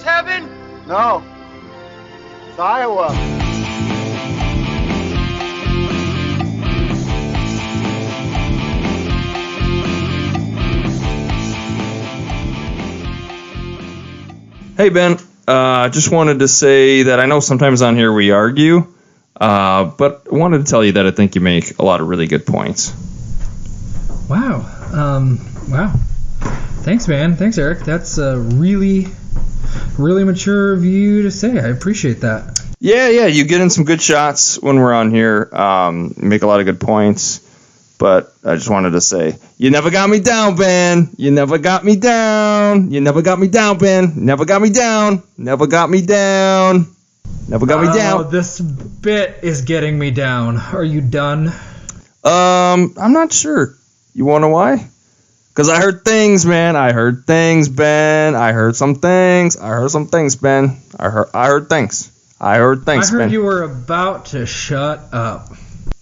this heaven? No. It's Iowa. Hey, Ben. Just wanted to say that I know sometimes on here we argue, but I wanted to tell you that I think you make a lot of really good points. Wow. Wow. Thanks, man. Thanks, Eric. That's a really mature of you to say. I appreciate that. Yeah. You get in some good shots when we're on here. Make a lot of good points. But I just wanted to say, you never got me down, Ben. You never got me down. You never got me down, Ben. Never got me down. Never got me down. Never got me down. Oh, this bit is getting me down. Are you done? I'm not sure. You want to know why? Because I heard things, man. I heard things, Ben. I heard some things. I heard some things, Ben. I heard things. I heard things, Ben. I heard you were about to shut up.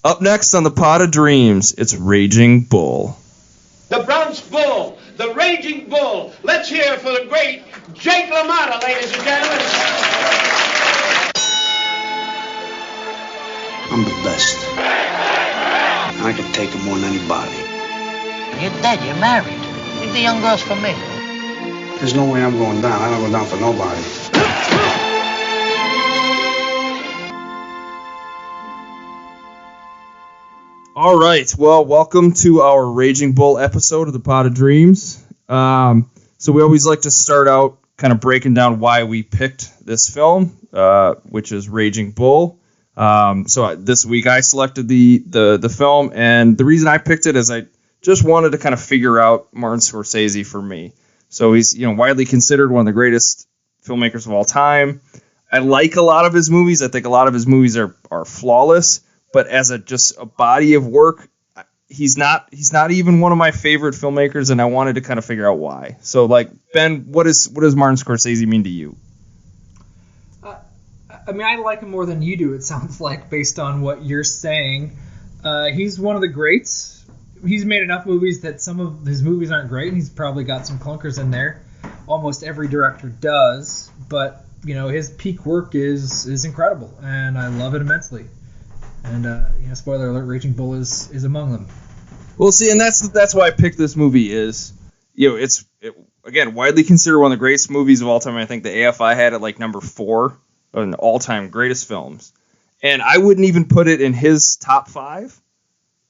Up next on the Pot of Dreams, it's Raging Bull. The Bronx Bull, the Raging Bull. Let's hear for the great Jake Lamotta, ladies and gentlemen. I'm the best. I can take him more than anybody. You're dead, you're married. Leave the young girls for me. There's no way I'm going down. I don't go down for nobody. All right. Well, welcome to our Raging Bull episode of the Pot of Dreams. So we always like to start out kind of breaking down why we picked this film, which is Raging Bull. So this week I selected the film, and the reason I picked it is I just wanted to kind of figure out Martin Scorsese for me. So he's widely considered one of the greatest filmmakers of all time. I like a lot of his movies. I think a lot of his movies are flawless. But as just a body of work, he's not even one of my favorite filmmakers, and I wanted to kind of figure out why. So, Ben, what does Martin Scorsese mean to you? I mean, I like him more than you do, it sounds like, based on what you're saying. He's one of the greats. He's made enough movies that some of his movies aren't great, and he's probably got some clunkers in there. Almost every director does, but his peak work is incredible, and I love it immensely. And spoiler alert, Raging Bull is among them. Well, see, and that's why I picked this movie. It's again widely considered one of the greatest movies of all time. I think the AFI had it like number 4 on all-time greatest films, and I wouldn't even put it in his top 5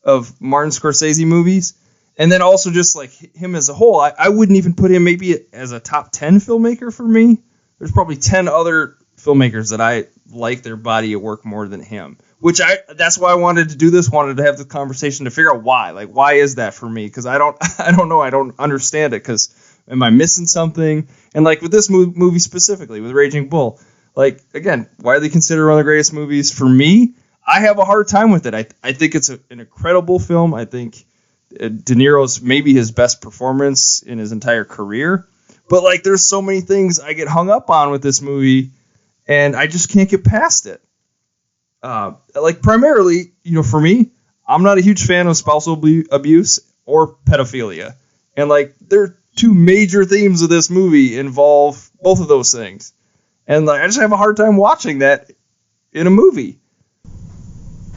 of Martin Scorsese movies. And then also just like him as a whole, I wouldn't even put him maybe as a top 10 filmmaker for me. There's probably 10 other filmmakers that I like their body of work more than him. That's why I wanted to do this, wanted to have the conversation to figure out why. Like, why is that for me? Because I don't know. I don't understand it. Because am I missing something? And like with this movie specifically, with Raging Bull, like, again, widely considered one of the greatest movies. For me, I have a hard time with it. I think it's an incredible film. I think De Niro's maybe his best performance in his entire career. But like, there's so many things I get hung up on with this movie, and I just can't get past it. Primarily, for me, I'm not a huge fan of spousal abuse or pedophilia. And there are 2 major themes of this movie involve both of those things. And I just have a hard time watching that in a movie.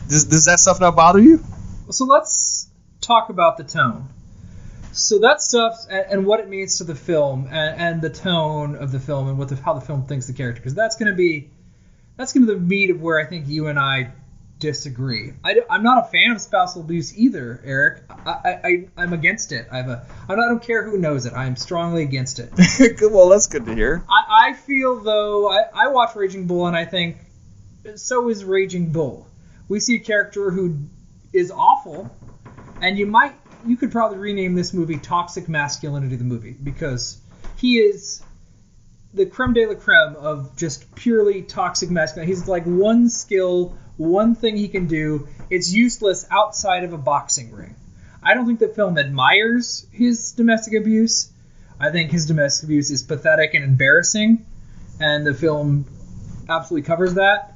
Does that stuff not bother you? So let's talk about the tone. So that stuff and what it means to the film and the tone of the film and how the film thinks the character, because that's going to be the meat of where I think you and I disagree. I'm not a fan of spousal abuse either, Eric. I'm against it. I don't care who knows it. I am strongly against it. Well, that's good to hear. I feel, though, I watch Raging Bull and I think, so is Raging Bull. We see a character who is awful, and you could probably rename this movie Toxic Masculinity, the movie, because he is the creme de la creme of just purely toxic masculinity. He's like one skill, one thing he can do. It's useless outside of a boxing ring. I don't think the film admires his domestic abuse. I think his domestic abuse is pathetic and embarrassing, and the film absolutely covers that.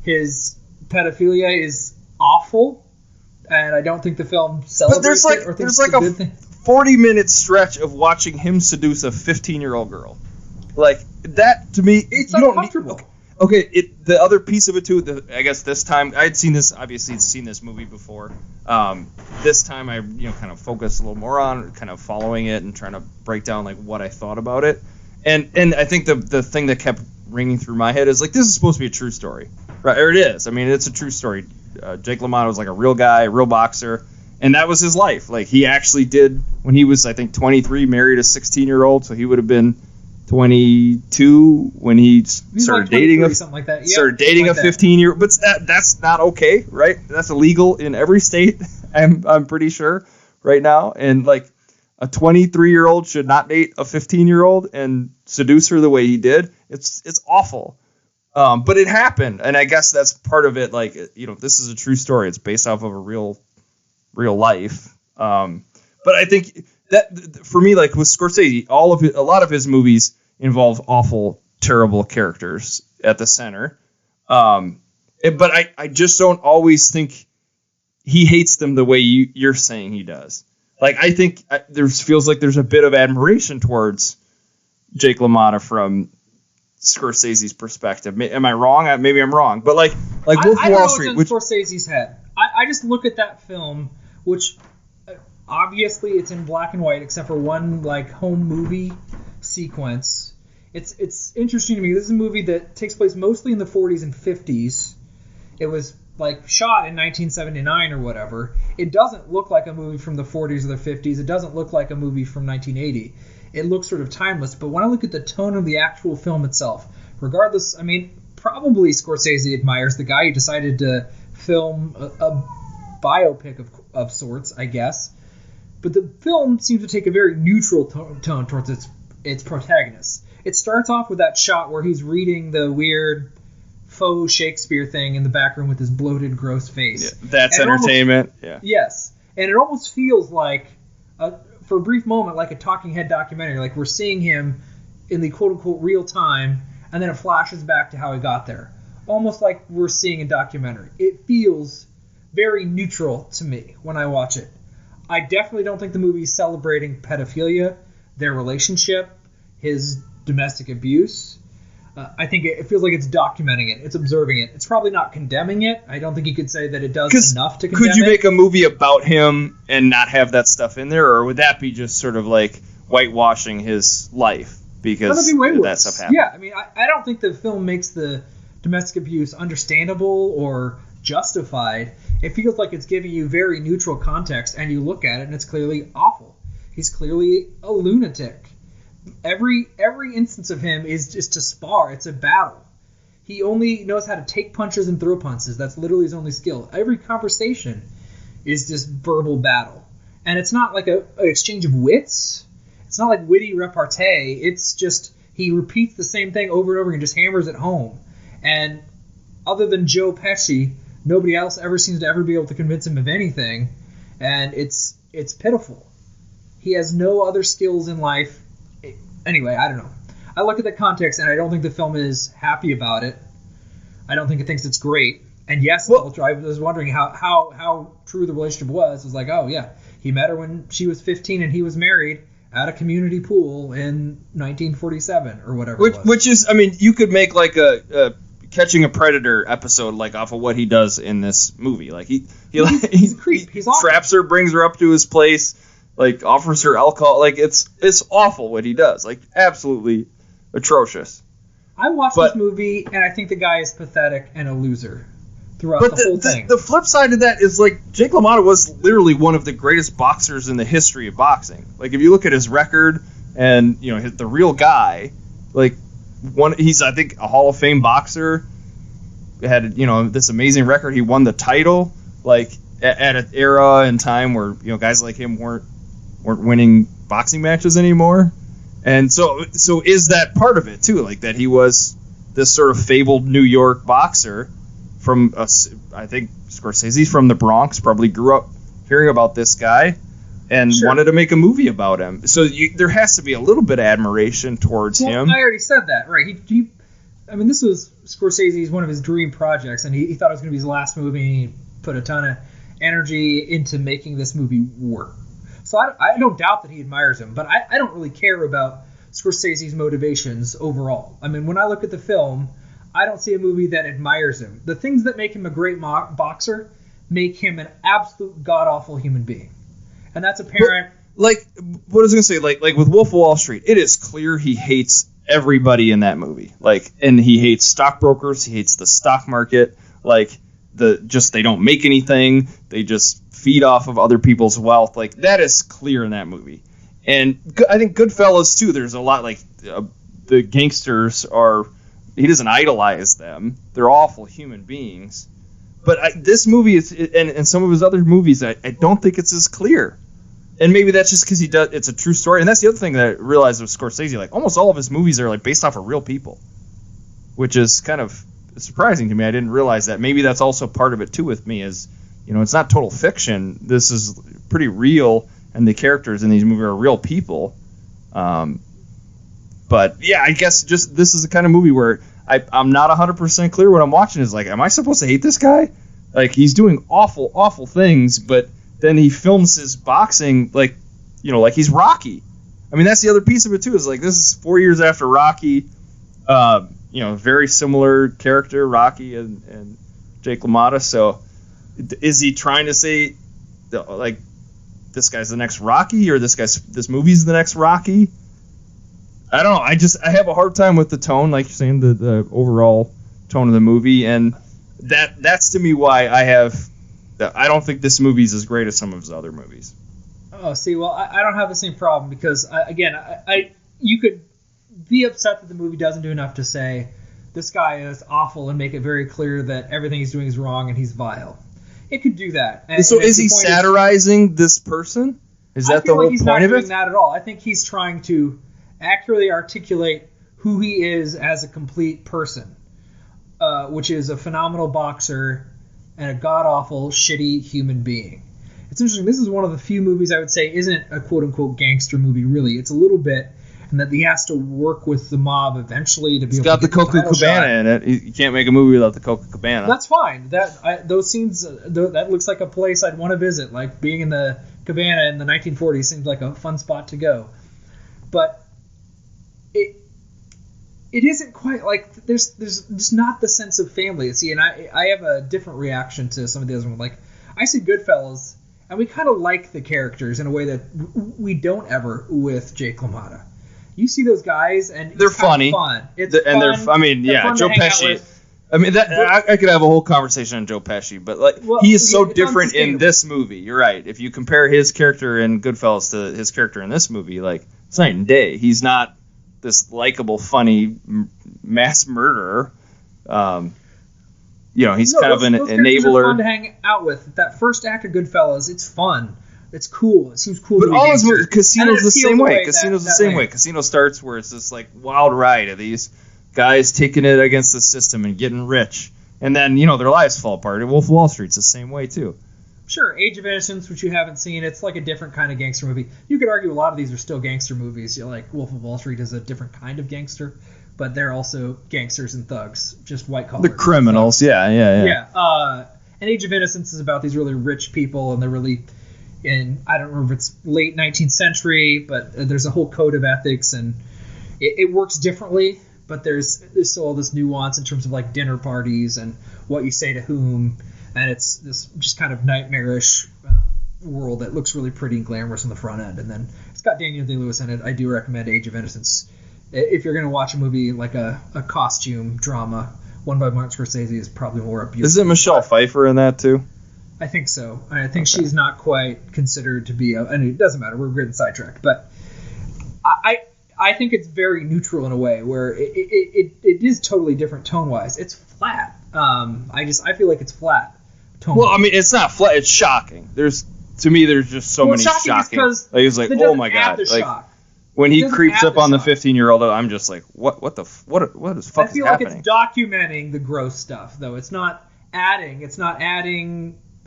His pedophilia is awful, and I don't think the film celebrates it or thinks it's a good thing. 40-minute stretch of watching him seduce a 15-year-old girl. Like that to me, It's you don't uncomfortable. Okay, the other piece of it too. I guess this time I'd seen this movie before. This time I kind of focused a little more on kind of following it and trying to break down like what I thought about it. And I think the thing that kept ringing through my head is like, this is supposed to be a true story, right? Or it is. I mean, it's a true story. Jake LaMotta was like a real guy, a real boxer, and that was his life. Like he actually did when he was, I think, 23, married a 16-year-old, so he would have been 22 when he started dating something like that. Started dating a 15-year-old, but that's not okay, right? That's illegal in every state. I'm pretty sure right now, and like a 23-year-old should not date a 15-year-old and seduce her the way he did. It's awful, but it happened, and I guess that's part of it. Like this is a true story. It's based off of a real life. But I think that for me, like with Scorsese, a lot of his movies involve awful, terrible characters at the center. But I just don't always think he hates them the way you're saying he does. Like I think there feels like there's a bit of admiration towards Jake LaMotta from Scorsese's perspective. Am I wrong? Maybe I'm wrong. But like Wolf of Wall Street, which Scorsese's head. I just look at that film, which obviously it's in black and white except for one like home movie sequence. It's interesting to me. This is a movie that takes place mostly in the 40s and 50s. It was like shot in 1979 or whatever. It doesn't look like a movie from the 40s or the 50s. It doesn't look like a movie from 1980. It looks sort of timeless. But when I look at the tone of the actual film itself, regardless, I mean, probably Scorsese admires the guy who decided to film a biopic of sorts, I guess. But the film seems to take a very neutral tone towards its protagonist. It starts off with that shot where he's reading the weird faux Shakespeare thing in the back room with his bloated, gross face. Yeah, that's entertainment. Yeah. Yes. And it almost feels like, for a brief moment, like a talking head documentary. Like we're seeing him in the quote-unquote real time, and then it flashes back to how he got there. Almost like we're seeing a documentary. It feels very neutral to me when I watch it. I definitely don't think the movie is celebrating pedophilia, their relationship, his domestic abuse. I think it feels like it's documenting it. It's observing it. It's probably not condemning it. I don't think you could say that it does enough to condemn it. Could you make a movie about him and not have that stuff in there, or would that be just sort of like whitewashing his life because that stuff happened? Yeah, I mean, I don't think the film makes the domestic abuse understandable or justified. It feels like it's giving you very neutral context, and you look at it, and it's clearly awful. He's clearly a lunatic. Every instance of him is just to spar. It's a battle. He only knows how to take punches and throw punches. That's literally his only skill. Every conversation is just verbal battle. And it's not like an exchange of wits. It's not like witty repartee. It's just he repeats the same thing over and over and just hammers it home. And other than Joe Pesci, nobody else ever seems to ever be able to convince him of anything. And it's pitiful. He has no other skills in life. Anyway, I don't know. I look at the context, and I don't think the film is happy about it. I don't think it thinks it's great. And yes, I was wondering how true the relationship was. It was like, oh, yeah, he met her when she was 15 and he was married at a community pool in 1947 or whatever it was. Which is, I mean, you could make like a Catching a Predator episode like off of what he does in this movie. Like he's a creep. He's awful. Traps her, brings her up to his place, like offers her alcohol. Like it's awful what he does. Like absolutely atrocious. I watched this movie and I think the guy is pathetic and a loser throughout the whole thing. The flip side of that is like Jake LaMotta was literally one of the greatest boxers in the history of boxing. Like if you look at his record and the real guy, like he's I think a Hall of Fame boxer. Had this amazing record. He won the title like at an era and time where guys like him weren't winning boxing matches anymore. And so is that part of it too? Like that he was this sort of fabled New York boxer from I think Scorsese's from the Bronx, probably grew up hearing about this guy and wanted to make a movie about him. So there has to be a little bit of admiration towards him. I already said that, right? I mean, this was Scorsese's one of his dream projects, and he thought it was going to be his last movie. And he put a ton of energy into making this movie work. So I don't doubt that he admires him, but I don't really care about Scorsese's motivations overall. I mean, when I look at the film, I don't see a movie that admires him. The things that make him a great boxer make him an absolute god-awful human being. And that's apparent. Like, what I was going to say, like with Wolf of Wall Street, it is clear he hates everybody in that movie. Like, and he hates stockbrokers, he hates the stock market, like, they don't make anything, they just feed off of other people's wealth. Like, that is clear in that movie. And I think Goodfellas, too, there's a lot, like, the gangsters he doesn't idolize them. They're awful human beings. But this movie, and some of his other movies, I don't think it's as clear. And maybe that's just because it's a true story. And that's the other thing that I realized with Scorsese. Like, almost all of his movies are, like, based off of real people, which is kind of surprising to me. I didn't realize that. Maybe that's also part of it, too, with me, is, it's not total fiction. This is pretty real, and the characters in these movies are real people. But, yeah, I guess just this is the kind of movie where I'm not 100% clear what I'm watching. Is like, am I supposed to hate this guy? Like, he's doing awful, awful things, but then he films his boxing like he's Rocky. I mean, that's the other piece of it, too, is like, this is 4 years after Rocky. Very similar character, Rocky and Jake LaMotta. So is he trying to say, like, this guy's the next Rocky, or this movie's the next Rocky? I don't know. I have a hard time with the tone, like you're saying, the overall tone of the movie, and that's to me why I don't think this movie's as great as some of his other movies. Oh, see, well, I don't have the same problem because, you could be upset that the movie doesn't do enough to say this guy is awful and make it very clear that everything he's doing is wrong and he's vile. It could do that. So is he satirizing this person? Is that the whole point of it? I feel like he's not doing that at all. I think he's trying to accurately articulate who he is as a complete person, which is a phenomenal boxer and a god-awful, shitty human being. It's interesting. This is one of the few movies I would say isn't a quote-unquote gangster movie, really. It's a little bit, and that he has to work with the mob eventually to be able to get the title shot. It's got the Coca Cabana in it. You can't make a movie without the Coca Cabana. That's fine. Those scenes, that looks like a place I'd want to visit. Like, being in the Cabana in the 1940s seems like a fun spot to go. But it isn't quite like there's just not the sense of family. See, and I have a different reaction to some of the other ones. Like, I see Goodfellas, and we kind of like the characters in a way that we don't ever with Jake LaMotta. You see those guys, and they're funny. Fun. It's and fun. Joe Pesci. I mean, I could have a whole conversation on Joe Pesci, but he is so different in this movie. You're right. If you compare his character in Goodfellas to his character in this movie, like, it's night and day. He's not this likable, funny mass murderer. He's kind of an enabler. Are fun to hang out with. That first act of Goodfellas, it's fun. It's cool. It seems cool. But all his movies, Casino's the same way. Casino's the same way. Casino starts where it's this like wild ride of these guys taking it against the system and getting rich, and then their lives fall apart. And Wolf of Wall Street's the same way too. Sure, Age of Innocence, which you haven't seen, it's like a different kind of gangster movie. You could argue a lot of these are still gangster movies. Like Wolf of Wall Street is a different kind of gangster, but they're also gangsters and thugs, just white collar. The criminals, yeah. And Age of Innocence is about these really rich people, and they're really I don't remember if it's late 19th century, but there's a whole code of ethics, and it works differently, but there's still all this nuance in terms of like dinner parties and what you say to whom. And it's this just kind of nightmarish world that looks really pretty and glamorous on the front end. And then it's got Daniel Day-Lewis in it. I do recommend Age of Innocence. If you're going to watch a movie like a costume drama, one by Martin Scorsese is probably more appealing. Isn't Michelle Pfeiffer in that too? I think so. I think she's not quite considered to be and it doesn't matter. We're getting sidetracked. But I think it's very neutral in a way where it is totally different tone-wise. It's flat. I feel like it's flat. Well, I mean, it's not flat. It's shocking. There's just so many shocking. Like, it's like, oh my god! Like, when he creeps up on the 15-year-old, I'm just like, what is fuck is happening? I feel like it's documenting the gross stuff, though. It's not adding.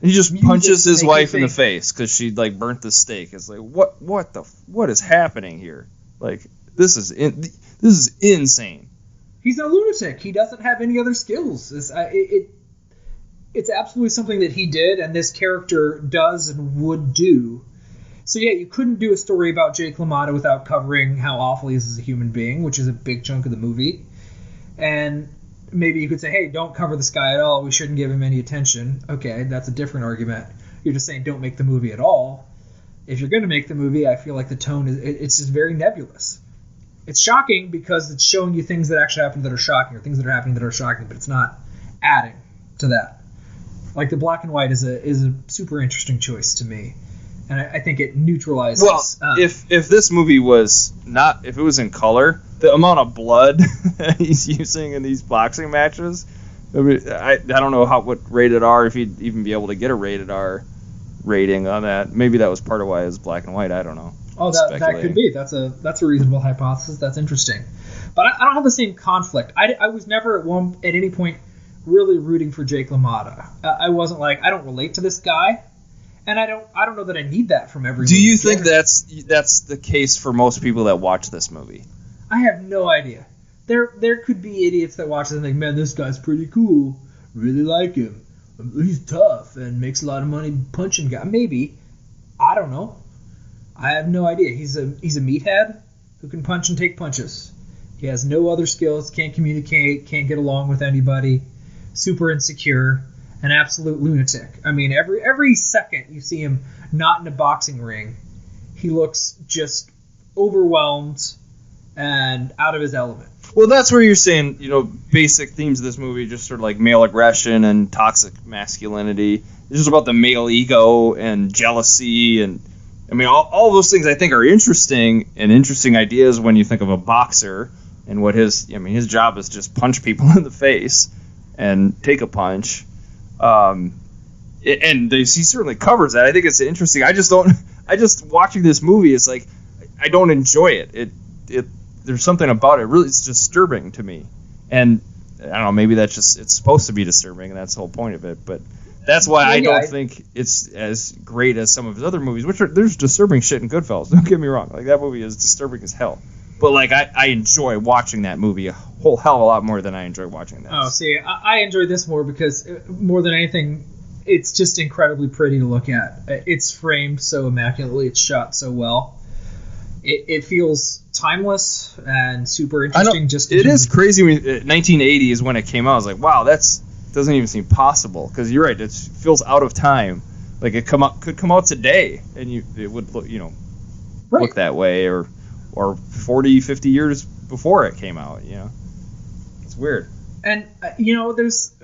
He just punches his wife in the face because she like burnt the steak. It's like, what is happening here? Like, this is insane. He's a lunatic. He doesn't have any other skills. It's absolutely something that he did, and this character does and would do. So yeah, you couldn't do a story about Jake LaMotta without covering how awful he is as a human being, which is a big chunk of the movie. And maybe you could say, hey, don't cover this guy at all. We shouldn't give him any attention. Okay, that's a different argument. You're just saying don't make the movie at all. If you're going to make the movie, I feel like the tone it's just very nebulous. It's shocking because it's showing you things that actually happen that are shocking, or things that are happening that are shocking, but it's not adding to that. Like the black and white is a super interesting choice to me, and I think it neutralizes. Well, if this movie was not, if it was in color, the amount of blood that he's using in these boxing matches, I mean, I don't know what rated R, if he'd even be able to get a rated R rating on that. Maybe that was part of why it was black and white. I don't know. Oh, that could be. That's a reasonable hypothesis. That's interesting. But I don't have the same conflict. I was never at any point really rooting for Jake LaMotta. I wasn't like, I don't relate to this guy, and I don't know that I need that from everyone. Do you think that's the case for most people that watch this movie? I have no idea. There could be idiots that watch it and think, man, this guy's pretty cool. Really like him. He's tough and makes a lot of money punching guys. Maybe. I don't know. I have no idea. He's a meathead who can punch and take punches. He has no other skills, can't communicate, can't get along with anybody, super insecure, an absolute lunatic. I mean, every second you see him not in a boxing ring, he looks just overwhelmed and out of his element. Well, that's where you're saying, basic themes of this movie, just sort of like male aggression and toxic masculinity. It's just about the male ego and jealousy, and I mean, all those things I think are interesting ideas when you think of a boxer and what his job is just punch people in the face and take a punch. And he certainly covers that. I think it's interesting. I just watching this movie, it's like, I don't enjoy it. There's something about it. Really, it's disturbing to me. And I don't know, maybe it's supposed to be disturbing, and that's the whole point of it. But that's why I don't think it's as great as some of his other movies, there's disturbing shit in Goodfellas. Don't get me wrong. Like, that movie is disturbing as hell. But, like, I enjoy watching that movie a whole hell of a lot more than I enjoy watching that. Oh, see, I enjoy this more because, more than anything, it's just incredibly pretty to look at. It's framed so immaculately. It's shot so well. It feels timeless and super interesting. It is crazy. 1980 is when it came out. I was like, wow, doesn't even seem possible. Because you're right, it feels out of time. Like it could come out today, and it would look, right. Look that way, or 40, 50 years before it came out. It's weird. And there's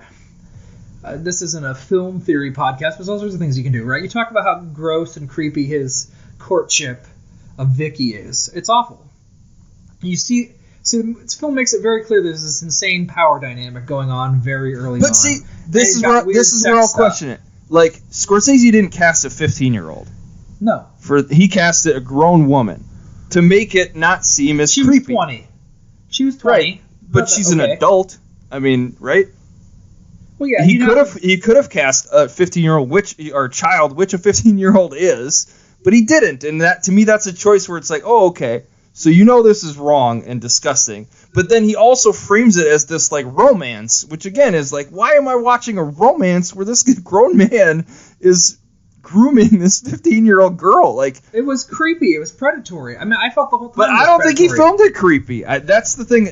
this isn't a film theory podcast, but there's all sorts of things you can do, right? You talk about how gross and creepy his courtship of Vicky is. It's awful. You see, this film makes it very clear there's this insane power dynamic going on very early on. But see, this is where I'll question it. Like, Scorsese didn't cast a 15-year-old. No. He casted a grown woman to make it not seem as creepy. She was 20. Right, but she's an adult. I mean, right? Well, yeah. He could have cast a 15-year-old child, which a 15-year-old is. But he didn't, and that, to me, that's a choice where it's like, oh, okay, so this is wrong and disgusting. But then he also frames it as this, like, romance, which, again, is like, why am I watching a romance where this grown man is grooming this 15-year-old girl? Like, it was creepy. It was predatory. I mean, I felt the whole time. But I don't think he filmed it creepy. That's the thing.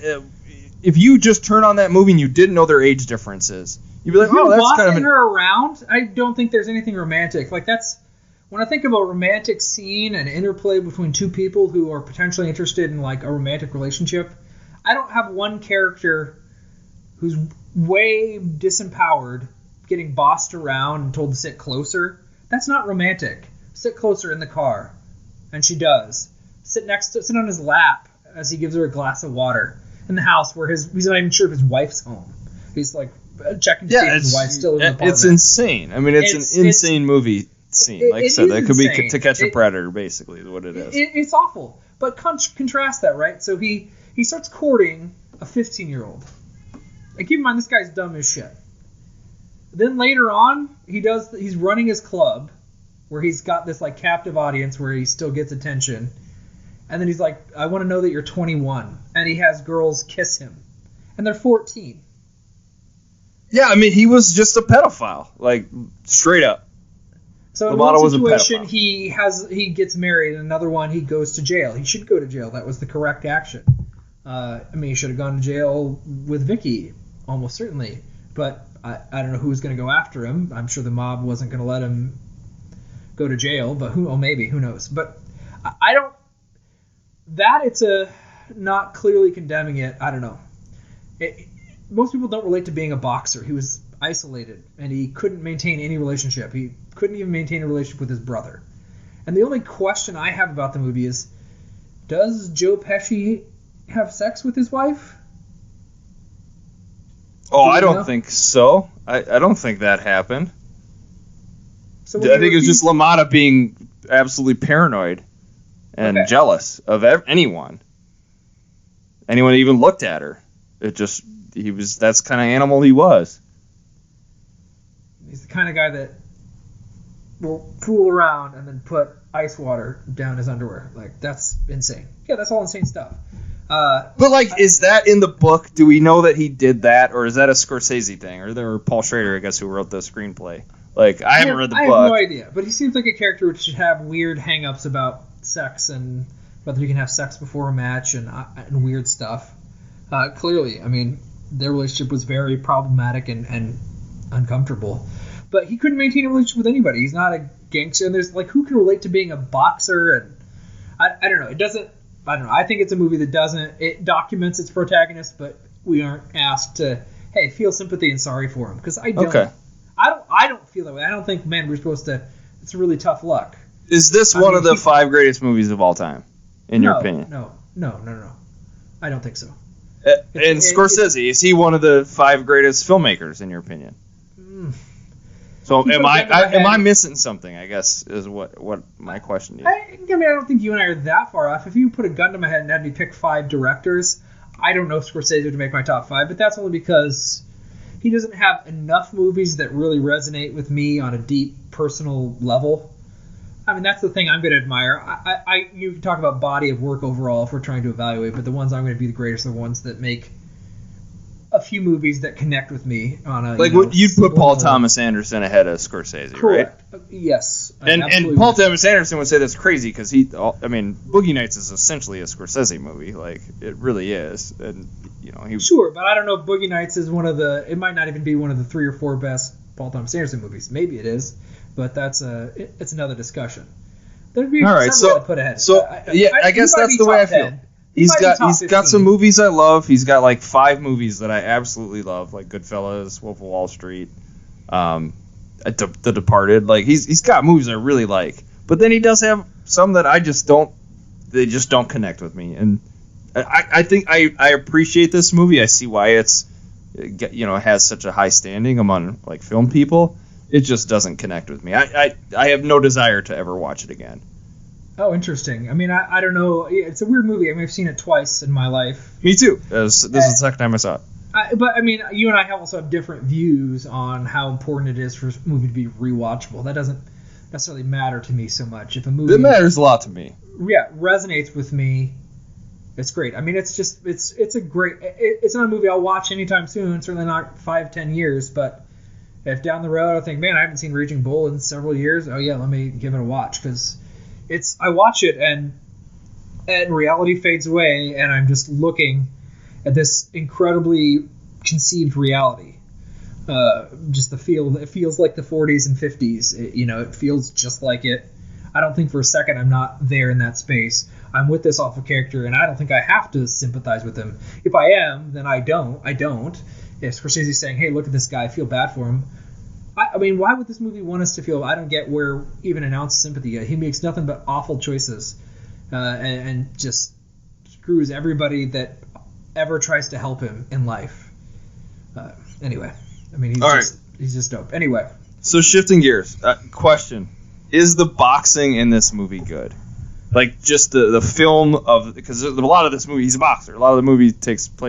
If you just turn on that movie and you didn't know their age differences, you'd be like, oh, that's kind of her around. I don't think there's anything romantic. Like, that's... When I think of a romantic scene and interplay between two people who are potentially interested in, like, a romantic relationship, I don't have one character who's way disempowered getting bossed around and told to sit closer. That's not romantic. Sit closer in the car. And she does. Sit on his lap as he gives her a glass of water in the house where he's not even sure if his wife's home. He's, like, checking to see if his wife's still in the apartment. It's insane. I mean, it's an insane movie scene. Like I said, that could be To Catch a Predator, basically, is what it is. It's awful. But contrast that, right? So he starts courting a 15-year-old. Like, keep in mind, this guy's dumb as shit. Then later on, he's running his club, where he's got this, like, captive audience where he still gets attention. And then he's like, I want to know that you're 21. And he has girls kiss him. And they're 14. Yeah, I mean, he was just a pedophile. Like, straight up. So in Lamotta one was a situation, pedophile. he gets married, and another one he goes to jail. He should go to jail. That was the correct action. I mean, he should have gone to jail with Vicky, almost certainly. But I don't know who was going to go after him. I'm sure the mob wasn't going to let him go to jail. But maybe, who knows? But I don't. That it's a not clearly condemning it. I don't know. Most people don't relate to being a boxer. He was isolated, and he couldn't maintain any relationship. He couldn't even maintain a relationship with his brother. And the only question I have about the movie is, does Joe Pesci have sex with his wife? Oh, I don't think so. I don't think that happened. So I think it was just Lamotta being absolutely paranoid and jealous of anyone. Anyone even looked at her. That's the kind of animal he was. He's the kind of guy that will fool around and then put ice water down his underwear. Like, that's insane. Yeah, that's all insane stuff. But, like, is that in the book? Do we know that he did that, or is that a Scorsese thing? Or Paul Schrader, I guess, who wrote the screenplay? Like, I haven't read the book. I have no idea, but he seems like a character which should have weird hang-ups about sex and whether you can have sex before a match and weird stuff. Clearly, I mean, their relationship was very problematic and uncomfortable. But he couldn't maintain a relationship with anybody. He's not a gangster. And there's, like, who can relate to being a boxer? And I don't know. It doesn't... I don't know. I think it's a movie that doesn't... It documents its protagonist, but we aren't asked to, hey, feel sympathy and sorry for him. Because I don't. Okay. I don't feel that way. I don't think, man, we're supposed to... It's really tough luck. Is this one of the 5 greatest movies of all time, in your opinion? No. I don't think so. And Scorsese, is he one of the 5 greatest filmmakers, in your opinion? So am I missing something, I guess, is what my question is. I don't think you and I are that far off. If you put a gun to my head and had me pick 5 directors, I don't know if Scorsese would make my top 5, but that's only because he doesn't have enough movies that really resonate with me on a deep, personal level. I mean, that's the thing I'm going to admire. You can talk about body of work overall if we're trying to evaluate, but the ones I'm going to be the greatest are the ones that make a few movies that connect with me on a you'd put Paul Thomas Anderson ahead of Scorsese, correct. Right? Yes, and Paul Thomas Anderson would say that's crazy because Boogie Nights is essentially a Scorsese movie, like it really is, and sure, but I don't know if Boogie Nights is one of the. It might not even be one of the 3 or 4 best Paul Thomas Anderson movies. Maybe it is, but it's another discussion. There'd be all right, so I'd put ahead. I guess that's the way I feel. 10. He's got some movies I love. He's got like 5 movies that I absolutely love, like Goodfellas, Wolf of Wall Street, The Departed. Like he's got movies I really like, but then he does have some that I just don't. They just don't connect with me, and I think I appreciate this movie. I see why it has such a high standing among like film people. It just doesn't connect with me. I have no desire to ever watch it again. Oh, interesting. I mean, I don't know. It's a weird movie. I mean, I've seen it twice in my life. Me too. This is the second time I saw it. But, I mean, you and I also have different views on how important it is for a movie to be rewatchable. That doesn't necessarily matter to me so much. If a movie... It matters a lot to me. Yeah, resonates with me. It's great. I mean, it's a great... It's not a movie I'll watch anytime soon. Certainly not 5-10 years. But if down the road I think, man, I haven't seen Raging Bull in several years. Oh, yeah, let me give it a watch. Because... I watch it and reality fades away, and I'm just looking at this incredibly conceived reality. Just the feel, it feels like the 40s and 50s. It feels just like it. I don't think for a second I'm not there in that space. I'm with this awful character, and I don't think I have to sympathize with him. If I am, then I don't. If Scorsese's saying, hey, look at this guy, I feel bad for him. I mean, why would this movie want us to feel? I don't get where even an ounce of sympathy. He makes nothing but awful choices, and just screws everybody that ever tries to help him in life. Anyway, I mean, he's just dope. Anyway, so shifting gears, question: is the boxing in this movie good? Like just the film of, because a lot of this movie, he's a boxer. A lot of the movie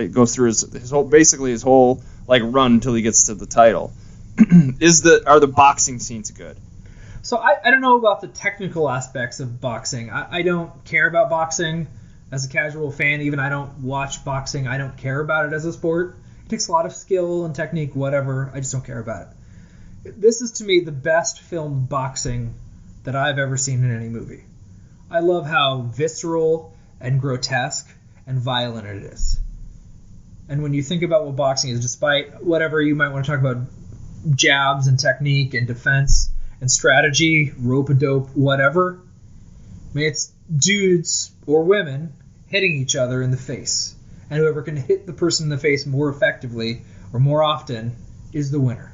goes through his whole like run until he gets to the title. Are the boxing scenes good? So I don't know about the technical aspects of boxing. I don't care about boxing as a casual fan. Even I don't watch boxing. I don't care about it as a sport. It takes a lot of skill and technique, whatever. I just don't care about it. This is to me the best filmed boxing that I've ever seen in any movie. I love how visceral and grotesque and violent it is. And when you think about what boxing is, despite whatever you might want to talk about, jabs and technique and defense and strategy, rope-a-dope, whatever, I mean, it's dudes or women hitting each other in the face. And whoever can hit the person in the face more effectively or more often is the winner.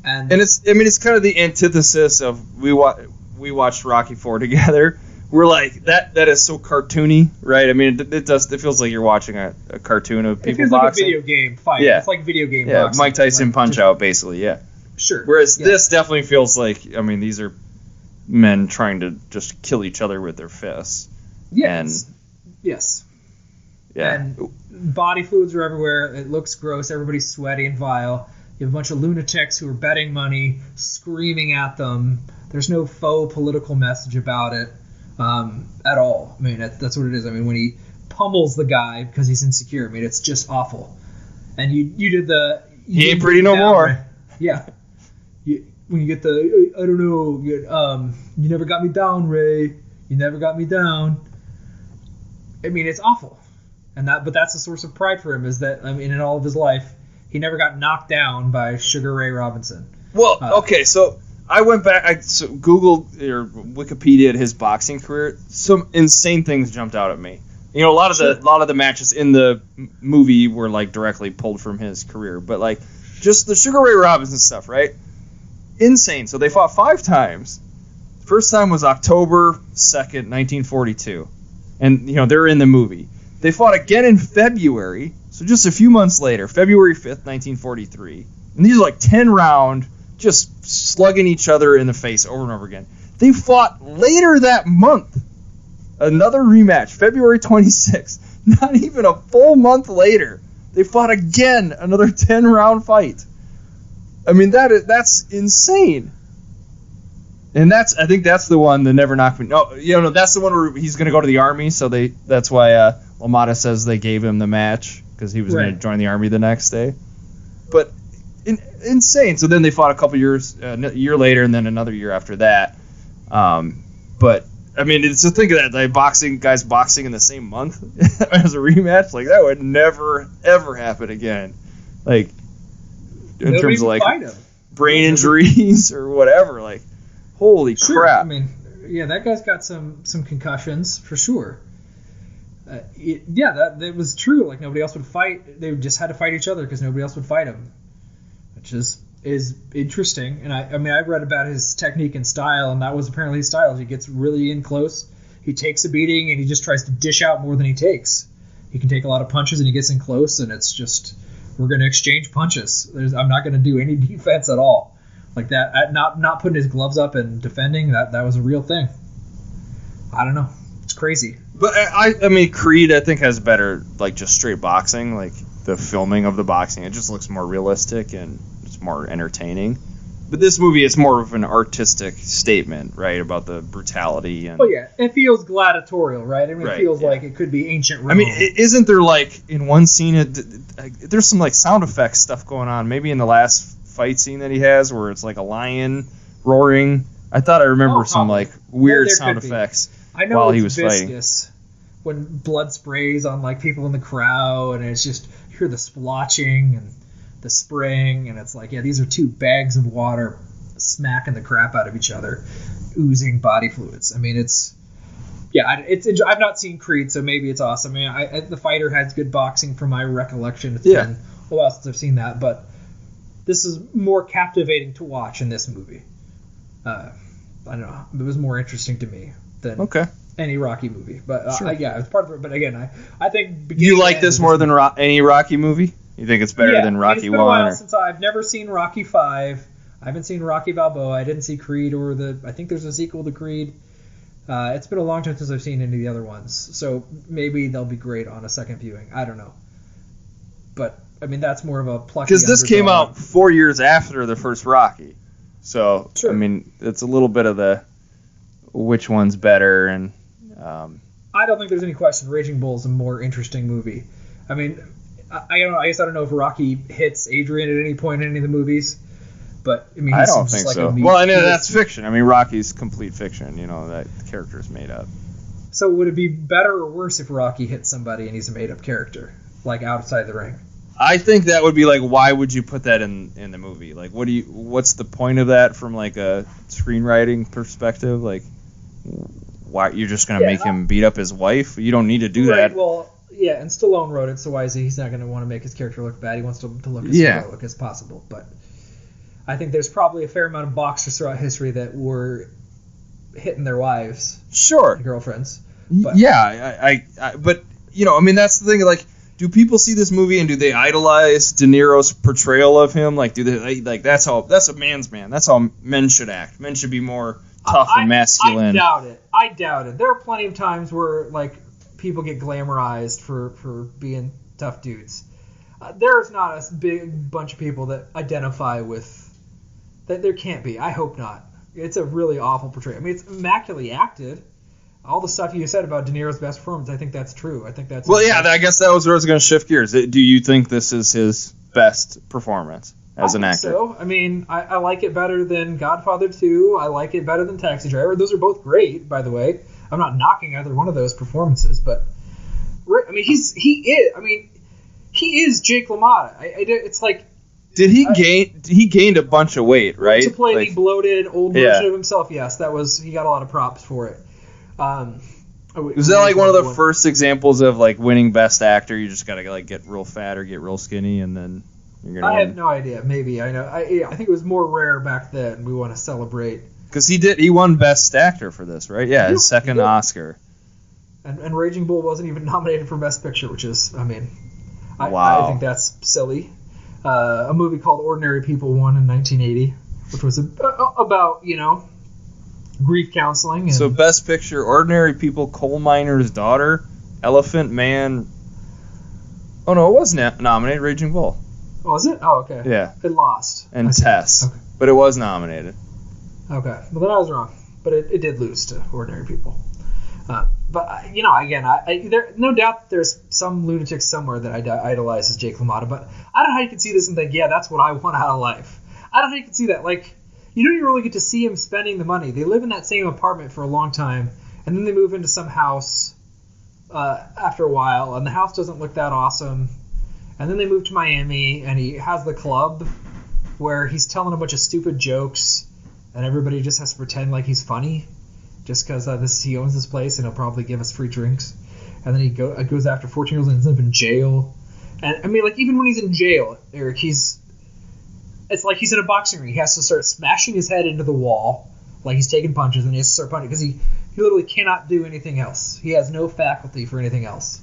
And it's kind of the antithesis of we watched Rocky IV together. We're like that is so cartoony, right? I mean, it feels like you're watching a cartoon of people boxing. It feels like a video game fight. Yeah. It's like video game boxing. Mike Tyson Punch Out, basically, yeah. Sure. Whereas this definitely feels like, I mean, these are men trying to just kill each other with their fists. Yes. Yes. Yeah. And body fluids are everywhere. It looks gross. Everybody's sweaty and vile. You have a bunch of lunatics who are betting money, screaming at them. There's no faux political message about it at all. I mean, that's what it is. I mean, when he pummels the guy because he's insecure, I mean, it's just awful. And you did the... He ain't pretty no more. Right? Yeah. When you get the, I don't know, you never got me down, Ray. You never got me down. I mean, it's awful. But that's a source of pride for him, is that, I mean, in all of his life, he never got knocked down by Sugar Ray Robinson. Well, okay, so I went back, Googled or Wikipedia'd his boxing career. Some insane things jumped out at me. You know, a lot of the matches in the movie were like directly pulled from his career, but like just the Sugar Ray Robinson stuff, right? Insane. So they fought 5 times. First time was October 2nd, 1942. And, you know, they're in the movie. They fought again in February, so just a few months later, February 5th, 1943. And these are like 10-round, just slugging each other in the face over and over again. They fought later that month. Another rematch, February 26th. Not even a full month later. They fought again, another 10-round fight. I mean, that's insane. And I think that's the one that never knocked me. No, that's the one where he's going to go to the army. So that's why Lamotta says they gave him the match because he was going to join the army the next day. But insane. So then they fought a year later, and then another year after that. But I mean, it's to think of that, like guys boxing in the same month as a rematch, like that would never ever happen again. Like in terms of like brain injuries or whatever, like. Holy crap! I mean, yeah, that guy's got some concussions for sure. That was true. Like nobody else would fight. They just had to fight each other because nobody else would fight him, which is interesting. And I mean, I read about his technique and style, and that was apparently his style. He gets really in close. He takes a beating, and he just tries to dish out more than he takes. He can take a lot of punches, and he gets in close, and it's just we're going to exchange punches. I'm not going to do any defense at all. Like that, not putting his gloves up and defending, that was a real thing. I don't know. It's crazy. But I mean, Creed, I think, has better, like, just straight boxing. Like, the filming of the boxing, it just looks more realistic and it's more entertaining. But this movie is more of an artistic statement, right, about the brutality. And, it feels gladiatorial, right? I mean, it feels like it could be ancient Rome. I mean, isn't there, like, in one scene, there's some, like, sound effects stuff going on, maybe in the last fight scene that he has where it's like a lion roaring. I thought I remember some like weird sound effects while he was fighting. When blood sprays on like people in the crowd and it's just you hear the splotching and the spraying and it's like these are 2 bags of water smacking the crap out of each other, oozing body fluids. I mean I've not seen Creed, so maybe it's awesome. I mean, the fighter has good boxing from my recollection. It's been a while since I've seen that, but this is more captivating to watch in this movie. I don't know. It was more interesting to me than any Rocky movie. But it's part of it. But again, I think you like this more than any Rocky movie. You think it's better than Rocky 1? It's been a while since I've never seen Rocky 5. I haven't seen Rocky Balboa. I didn't see Creed I think there's a sequel to Creed. It's been a long time since I've seen any of the other ones. So maybe they'll be great on a second viewing. I don't know. But I mean, that's more of a plucky. Because this came out 4 years after the first Rocky, so I mean, it's a little bit of the which one's better, and I don't think there's any question. Raging Bull is a more interesting movie. I mean, I don't know. I guess I don't know if Rocky hits Adrian at any point in any of the movies, But I mean, I he don't seems think like so. a Well, I know that's fiction. I mean, Rocky's complete fiction. That character is made up. So would it be better or worse if Rocky hit somebody and he's a made-up character, like outside the ring? I think that would be like, why would you put that in the movie? Like, what's the point of that from like a screenwriting perspective? Like, why you're just gonna make him beat up his wife? You don't need to do that. Well, yeah, and Stallone wrote it, so why is he's not going to want to make his character look bad? He wants to look as heroic as possible. But I think there's probably a fair amount of boxers throughout history that were hitting their wives, sure, girlfriends. But. Yeah, but I mean, that's the thing. Like, do people see this movie and do they idolize De Niro's portrayal of him? Like, do they like that's a man's man? That's how men should act. Men should be more tough and masculine. I doubt it. There are plenty of times where like people get glamorized for being tough dudes. There's not a big bunch of people that identify with that. There can't be. I hope not. It's a really awful portrayal. I mean, it's immaculately acted. All the stuff you said about De Niro's best performance, I think that's true. I think that's... Well, yeah, I guess that was where I was going to shift gears. Do you think this is his best performance as an actor? So. I mean, I like it better than Godfather 2. I like it better than Taxi Driver. Those are both great, by the way. I'm not knocking either one of those performances, but... I mean, he is Jake LaMotta. It's like... Did he gained a bunch of weight, right? To play the bloated old version of himself, yes. He got a lot of props for it. Was that like one of the first examples of like winning best actor? You just gotta like get real fat or get real skinny, and then you're gonna. I have no idea. Maybe I know. I think it was more rare back then. We want to celebrate because he won best actor for this, right? Yeah, his second Oscar. And Raging Bull wasn't even nominated for best picture, which is, I mean, wow. I think that's silly. A movie called Ordinary People won in 1980, which was about grief counseling. And so best picture, Ordinary People, Coal Miner's Daughter, Elephant Man. Oh no, it was nominated. Raging Bull. Oh, was it? Oh, okay. Yeah. It lost. And Tess. Okay. But it was nominated. Okay. Well, then I was wrong. But it did lose to Ordinary People. But again, no doubt there's some lunatic somewhere that idolizes Jake LaMotta. But I don't know how you can see this and think, yeah, that's what I want out of life. I don't know how you can see that. Like, you don't even really get to see him spending the money. They live in that same apartment for a long time, and then they move into some house after a while, and the house doesn't look that awesome. And then they move to Miami, and he has the club where he's telling a bunch of stupid jokes, and everybody just has to pretend like he's funny, just because he owns this place, and he'll probably give us free drinks. And then he goes after 14-year-olds and ends up in jail. And I mean, like, even when he's in jail, Eric, it's like he's in a boxing ring. He has to start smashing his head into the wall, like he's taking punches, and he has to start punching because he literally cannot do anything else. He has no faculty for anything else.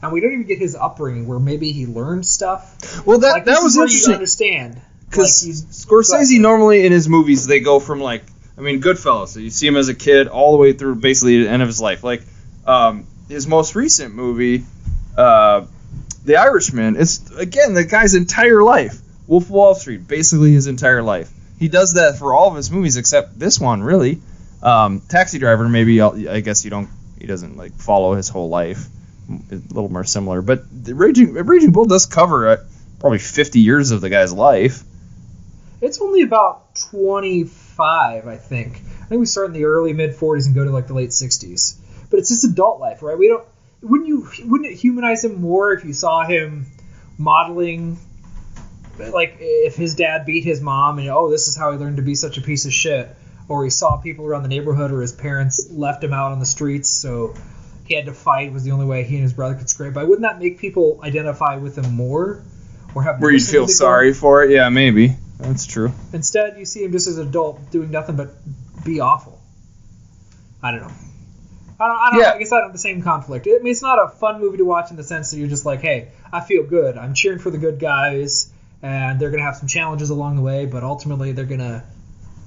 And we don't even get his upbringing, where maybe he learned stuff. Well, that was interesting. You understand, because Scorsese normally in his movies they go from like, I mean, Goodfellas. So you see him as a kid all the way through basically the end of his life. Like his most recent movie, The Irishman. It's again the guy's entire life. Wolf of Wall Street, basically his entire life. He does that for all of his movies except this one, really. Taxi Driver, maybe I guess he doesn't like follow his whole life. A little more similar, but the Raging Bull does cover probably 50 years of the guy's life. It's only about 25, I think. I think we start in the early mid 40s and go to like the late 60s. But it's his adult life, right? Wouldn't it humanize him more if you saw him modeling? Like, if his dad beat his mom and, this is how he learned to be such a piece of shit. Or he saw people around the neighborhood or his parents left him out on the streets, so he had to fight was the only way he and his brother could scrape by. Wouldn't that make people identify with him more? Or have where you'd feel sorry for it? Yeah, maybe. That's true. Instead, you see him just as an adult doing nothing but be awful. I don't know. I don't know. I guess I don't have the same conflict. I mean, it's not a fun movie to watch in the sense that you're just like, hey, I feel good. I'm cheering for the good guys. And they're going to have some challenges along the way, but ultimately they're going to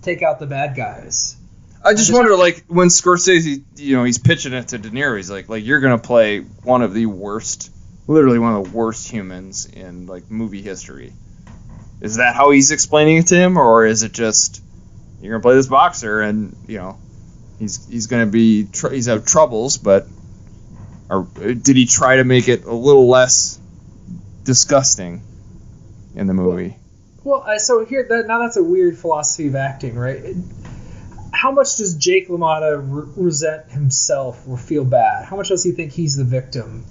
take out the bad guys. I just wonder, like, when Scorsese, he's pitching it to De Niro, he's like you're going to play one of the worst, literally one of the worst humans in, like, movie history. Is that how he's explaining it to him, or is it just, you're going to play this boxer and, he's going to be, he's have troubles, but, or did he try to make it a little less disgusting in the movie? Well, so here, now that's a weird philosophy of acting, right? How much does Jake LaMotta resent himself or feel bad? How much does he think he's the victim?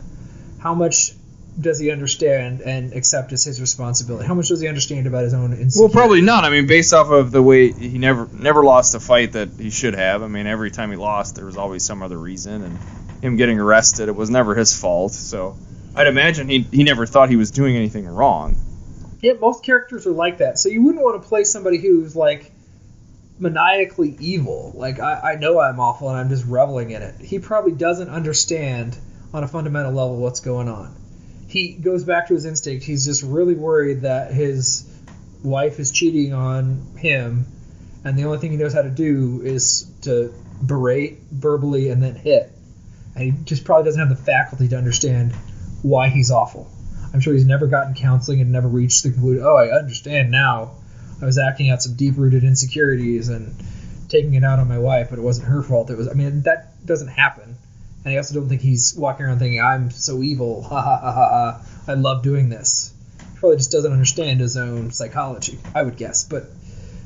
How much does he understand and accept as his responsibility? How much does he understand about his own insecurity? Well, probably none. I mean, based off of the way he never lost a fight that he should have. I mean, every time he lost, there was always some other reason, and him getting arrested, it was never his fault. So I'd imagine he never thought he was doing anything wrong. Yeah, most characters are like that. So you wouldn't want to play somebody who's like maniacally evil. Like, I know I'm awful and I'm just reveling in it. He probably doesn't understand on a fundamental level what's going on. He goes back to his instinct. He's just really worried that his wife is cheating on him, and the only thing he knows how to do is to berate verbally and then hit. And he just probably doesn't have the faculty to understand why he's awful. I'm sure he's never gotten counseling and never reached the conclusion, oh, I understand now. I was acting out some deep-rooted insecurities and taking it out on my wife, but it wasn't her fault. That doesn't happen. And I also don't think he's walking around thinking, I'm so evil, ha ha ha ha ha, I love doing this. He probably just doesn't understand his own psychology, I would guess. But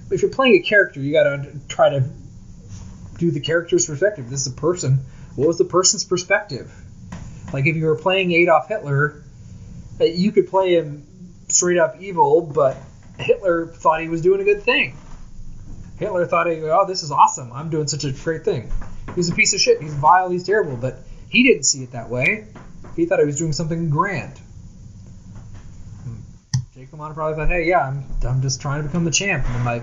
if you're playing a character, you got to try to do the character's perspective. This is a person. What was the person's perspective? Like, if you were playing Adolf Hitler, you could play him straight up evil, but Hitler thought he was doing a good thing. Hitler thought, oh, this is awesome. I'm doing such a great thing. He's a piece of shit. He's vile. He's terrible. But he didn't see it that way. He thought he was doing something grand. Jake LaMotta probably thought, hey, yeah, I'm just trying to become the champ. And my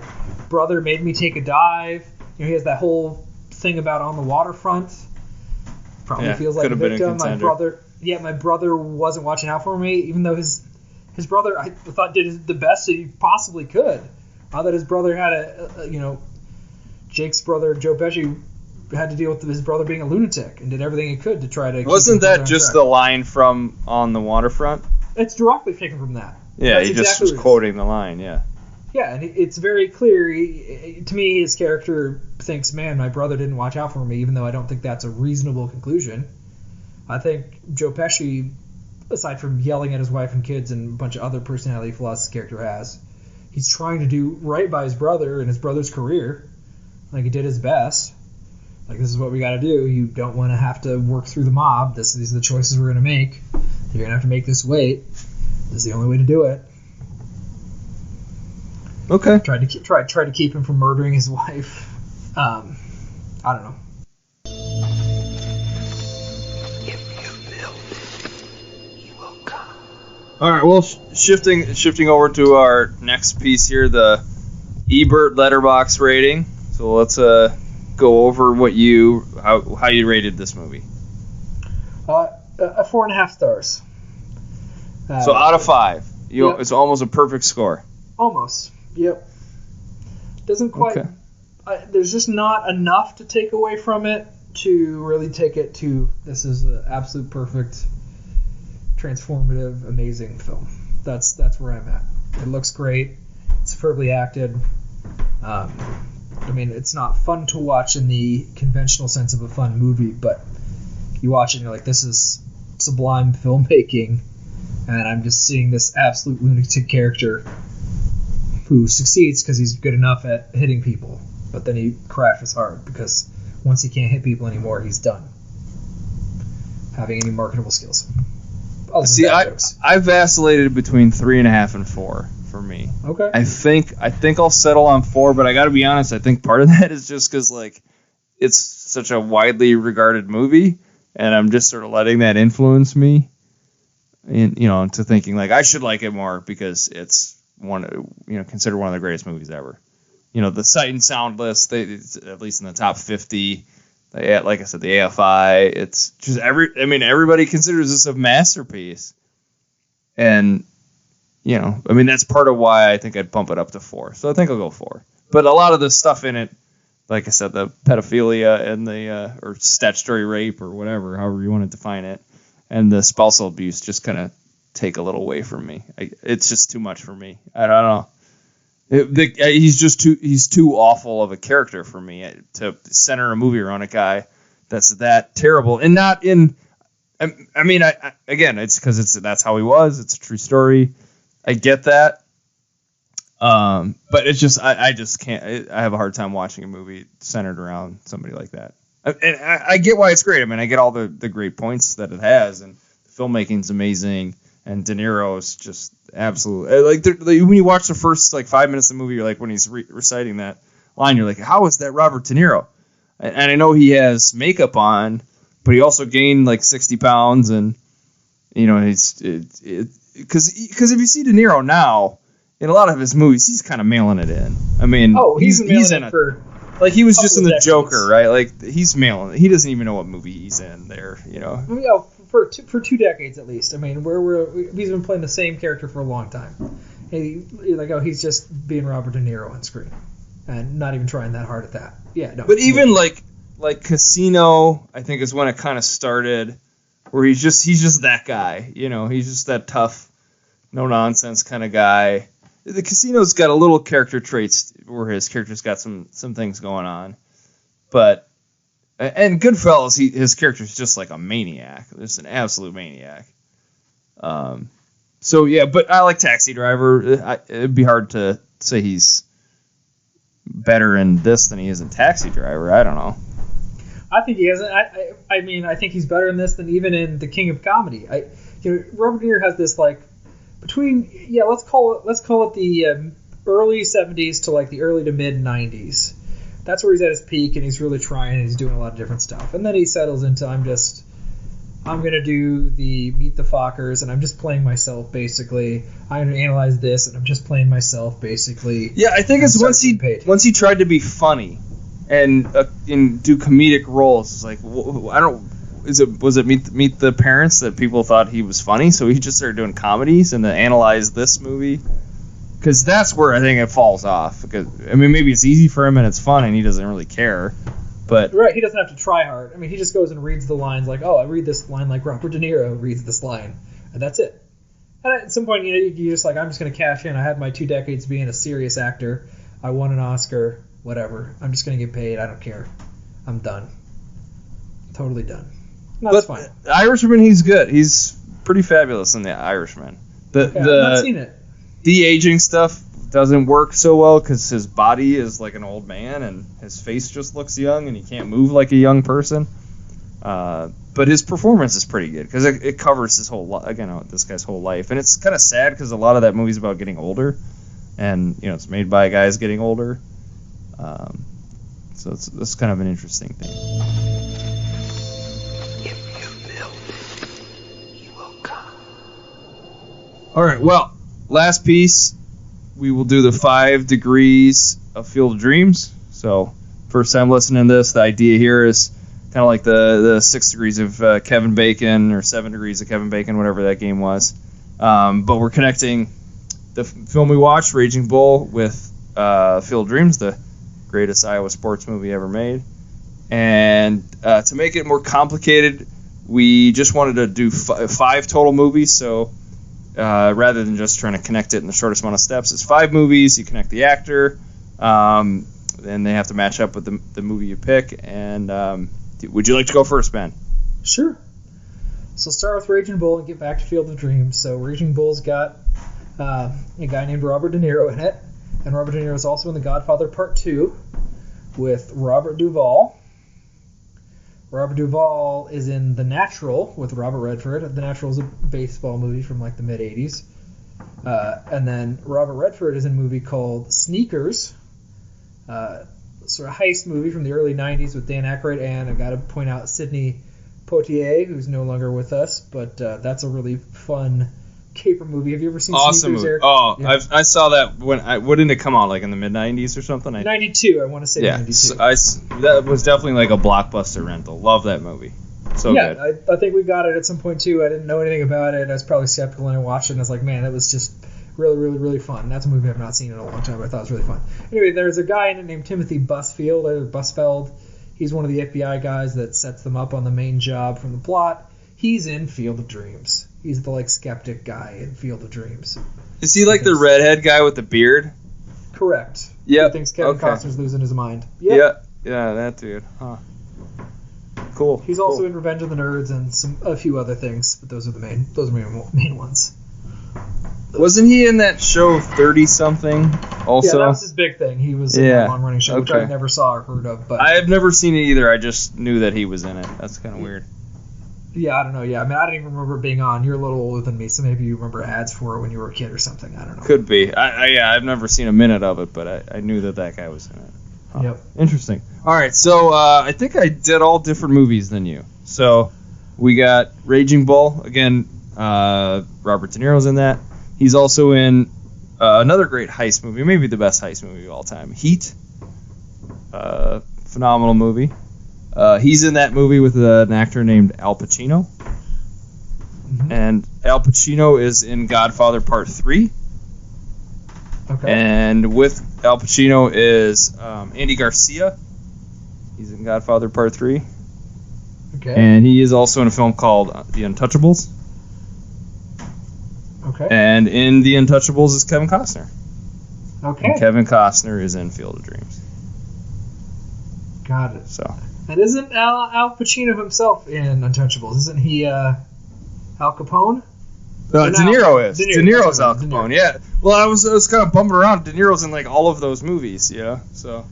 brother made me take a dive. He has that whole thing about on the waterfront. Probably feels like a victim. My brother wasn't watching out for me, even though his brother, I thought, did the best that he possibly could. I thought his brother had Jake's brother, Joe Pesci, had to deal with his brother being a lunatic and did everything he could to try to. Wasn't that just the line from On the Waterfront? It's directly taken from that. Yeah, he just was quoting the line. Yeah. Yeah, and it's very clear. To me, his character thinks, "Man, my brother didn't watch out for me," even though I don't think that's a reasonable conclusion. I think Joe Pesci, aside from yelling at his wife and kids and a bunch of other personality flaws his character has, he's trying to do right by his brother and his brother's career. Like, he did his best. Like, this is what we got to do. You don't want to have to work through the mob. These are the choices we're going to make. You're going to have to make this wait. This is the only way to do it. Okay. Tried to keep him from murdering his wife. I don't know. All right. Well, shifting over to our next piece here, the Ebert Letterbox rating. So let's go over how you rated this movie. 4.5 stars. So out of 5, Yep. It's almost a perfect score. Almost. Yep. Doesn't quite. Okay. There's just not enough to take away from it to really take it to this is an absolute perfect, transformative, amazing film. That's where I'm at. It looks great. It's superbly acted. It's not fun to watch in the conventional sense of a fun movie, but you watch it and you're like, this is sublime filmmaking, and I'm just seeing this absolute lunatic character who succeeds because he's good enough at hitting people, but then he crashes hard because once he can't hit people anymore, he's done having any marketable skills. See, I vacillated between 3.5 and 4 for me. Okay. I think I'll settle on 4, but I got to be honest. I think part of that is just because it's such a widely regarded movie, and I'm just sort of letting that influence me, into thinking I should like it more because it's considered one of the greatest movies ever. The Sight and Sound list, it's at least in the top 50. Like I said, the AFI. It's just everybody considers this a masterpiece, and that's part of why I think I'd bump it up to 4. So I think I'll go 4. But a lot of the stuff in it, like I said, the pedophilia and the or statutory rape or whatever, however you want to define it, and the spousal abuse just kind of take a little away from me. It's just too much for me. I don't know. He's too awful of a character for me to center a movie around a guy that's that terrible, and not in. Again, it's because that's how he was. It's a true story. I get that. But it's just I just can't. I have a hard time watching a movie centered around somebody like that. And I get why it's great. I mean, I get all the great points that it has, and the filmmaking's amazing, and De Niro is just absolutely like when you watch the first 5 minutes of the movie, you're like when he's reciting that line, you're like, how is that Robert De Niro? And I know he has makeup on, but he also gained 60 pounds, and he's because if you see De Niro now in a lot of his movies, he's kind of mailing it in. I mean, he's in it for. He was just in the Joker, right? He's mailing. He doesn't even know what movie he's in there, For 2 decades at least. I mean, he's been playing the same character for a long time. He's just being Robert De Niro on screen, and not even trying that hard at that. Yeah, no. But even like Casino, I think is when it kind of started, where he's just that guy, he's just that tough, no nonsense kind of guy. The Casino's got a little character traits where his character's got some things going on, and Goodfellas, his character's just like a maniac, just an absolute maniac. So yeah, but I like Taxi Driver. It'd be hard to say he's better in this than he is in Taxi Driver. I don't know. I think he isn't. I mean, I think he's better in this than even in The King of Comedy. Robert De Niro has this let's call it the early 70s to the early to mid 90s. That's where he's at his peak, and he's really trying, and he's doing a lot of different stuff. And then he settles into I'm going to do the Meet the Fockers, and I'm just playing myself, basically. I'm going to analyze this, and I'm just playing myself, basically. Yeah, I think it's once he tried to be funny and do comedic roles. It's like, I don't. Was it Meet the Parents that people thought he was funny, so he just started doing comedies and then analyzed this movie? Because that's where I think it falls off. Because maybe it's easy for him and it's fun and he doesn't really care, but right, he doesn't have to try hard. I mean, he just goes and reads the lines I read this line like Robert De Niro reads this line, and that's it. And at some point, you're just I'm just going to cash in. I had my 2 decades being a serious actor. I won an Oscar, whatever. I'm just going to get paid. I don't care. I'm done. Totally done. That's fine. The Irishman, he's good. He's pretty fabulous in The Irishman. I've not seen it. De-aging stuff doesn't work so well because his body is like an old man and his face just looks young and he can't move like a young person. But his performance is pretty good because it covers his whole this guy's whole life. And it's kind of sad because a lot of that movie's about getting older, and it's made by guys getting older. So it's kind of an interesting thing. All right, well, last piece, we will do the 5 degrees of Field of Dreams. So, first time listening to this, the idea here is kind of like the 6 degrees of Kevin Bacon, or 7 degrees of Kevin Bacon, whatever that game was. But we're connecting the film we watched, Raging Bull, with Field of Dreams, the greatest Iowa sports movie ever made. And to make it more complicated, we just wanted to do 5 total movies, so rather than just trying to connect it in the shortest amount of steps. It's 5 movies. You connect the actor, and they have to match up with the movie you pick. And would you like to go first, Ben? Sure. So start with Raging Bull and get back to Field of Dreams. So Raging Bull's got a guy named Robert De Niro in it, and Robert De Niro is also in The Godfather Part 2 with Robert Duvall. Robert Duvall is in The Natural with Robert Redford. The Natural is a baseball movie from the mid-'80s. And then Robert Redford is in a movie called Sneakers, sort of heist movie from the early 90s with Dan Aykroyd, and I got to point out Sidney Poitier, who's no longer with us, but that's a really fun caper movie. Have you ever seen awesome Sneakers, movie. Eric? Oh, yeah. I saw that when did it come out? In the mid-'90s or something? 92, I want to say 92. That was definitely a blockbuster rental. Love that movie. So yeah, good. I think we got it at some point too. I didn't know anything about it. I was probably skeptical, and I watched it and I was like, man, that was just really, really, really fun. That's a movie I've not seen in a long time, but I thought it was really fun. Anyway, there's a guy in it named Timothy Busfeld. He's one of the FBI guys that sets them up on the main job from the plot. He's in Field of Dreams. He's the skeptic guy in Field of Dreams. Is he the redhead guy with the beard? Correct. Yeah. He thinks Kevin Costner's losing his mind. Yep. Yeah, that dude. Huh. Cool. He's also in Revenge of the Nerds and a few other things, but those are main ones. Wasn't he in that show 30-something also? Yeah, that was his big thing. He was in that long-running show, which I never saw or heard of. But I have never seen it either. I just knew that he was in it. That's kind of weird. Yeah, I don't know. Yeah, I mean, I don't even remember it being on. You're a little older than me, so maybe you remember ads for it when you were a kid or something. I don't know. Could be. I've never seen a minute of it, but I knew that guy was in it. Huh. Yep. Interesting. All right, so I think I did all different movies than you. So we got Raging Bull. Again, Robert De Niro's in that. He's also in another great heist movie, maybe the best heist movie of all time, Heat. Phenomenal movie. He's in that movie with an actor named Al Pacino. Mm-hmm. And Al Pacino is in Godfather Part 3. Okay. And with Al Pacino is Andy Garcia. He's in Godfather Part 3. Okay. And he is also in a film called The Untouchables. Okay. And in The Untouchables is Kevin Costner. Okay. And Kevin Costner is in Field of Dreams. Got it. So. And isn't Al Pacino himself in Untouchables? Isn't he Al Capone? De Niro is. De Niro's Al De Capone, Niro. yeah. Well, I was kind of bumping around. De Niro's in like all of those movies, yeah. So.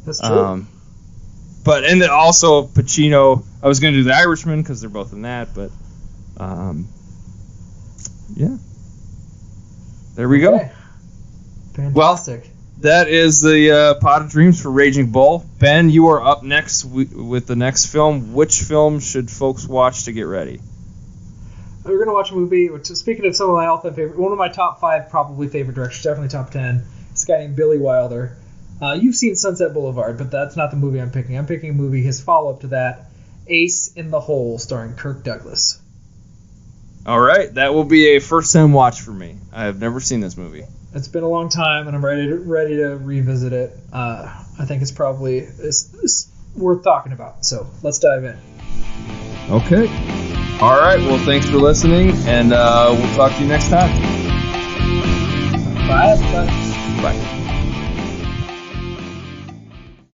That's true. But and then also Pacino. I was going to do The Irishman because they're both in that, but yeah. There we go. Fantastic. Well, that is the Pot of Dreams for Raging Bull. Ben, you are up next with the next film. Which film should folks watch to get ready? We're going to watch a movie, which, speaking of some of my all-time favorite, one of my top 5 probably favorite directors, definitely top 10, this guy named Billy Wilder. You've seen Sunset Boulevard, but that's not the movie I'm picking. I'm picking a movie, his follow-up to that, Ace in the Hole, starring Kirk Douglas. All right, that will be a first-time watch for me. I have never seen this movie. It's been a long time, and I'm ready to revisit it. I think it's probably it's worth talking about. So let's dive in. Okay. All right. Well, thanks for listening, and we'll talk to you next time.